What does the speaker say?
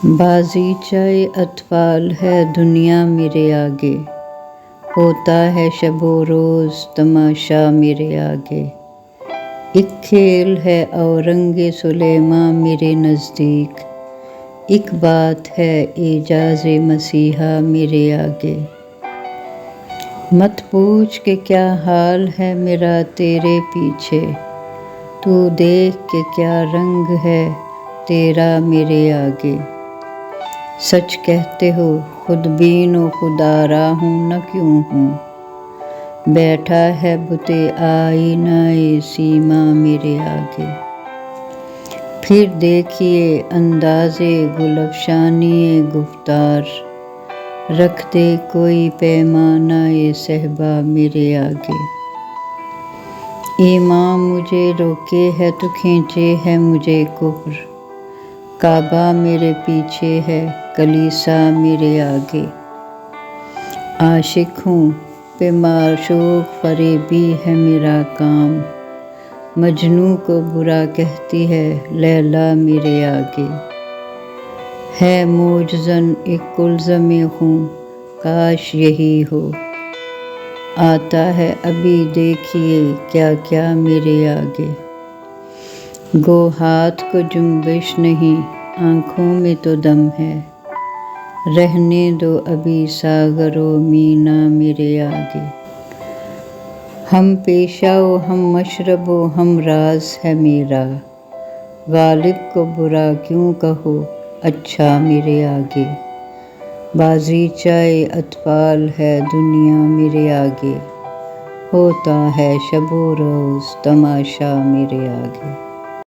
بازیچۂ اطفال ہے دنیا میرے آگے، ہوتا ہے شب و روز تماشا میرے آگے۔ ایک کھیل ہے اورنگ سلیماں میرے نزدیک، ایک بات ہے اعجاز مسیحا میرے آگے۔ مت پوچھ کہ کیا حال ہے میرا تیرے پیچھے، تو دیکھ کہ کیا رنگ ہے تیرا میرے آگے۔ سچ کہتے ہو خود بین و خود آرا ہوں نہ کیوں ہوں، بیٹھا ہے بتِ آئینہ سیما میرے آگے۔ پھر دیکھیے انداز گل افشانی گفتار، رکھ دے کوئی پیمانہ صہبا میرے آگے۔ ایمان مجھے روکے ہے تو کھینچے ہے مجھے کفر، کعبہ میرے پیچھے ہے کلیسا میرے آگے۔ عاشق ہوں پہ معشوق فریبی ہے میرا کام، مجنوں کو برا کہتی ہے لیلی میرے آگے۔ ہے موج زن ایک الزم خوں کاش یہی ہو، آتا ہے ابھی دیکھیے کیا کیا میرے آگے۔ گو ہاتھ کو جنبش نہیں آنکھوں میں تو دم ہے، رہنے دو ابھی ساغر و مینا میرے آگے۔ ہم پیشہ و ہم مشرب و ہم راز ہے میرا، غالب کو برا کیوں کہو اچھا میرے آگے۔ بازیچۂ اطفال ہے دنیا میرے آگے، ہوتا ہے شب و روز تماشا میرے آگے۔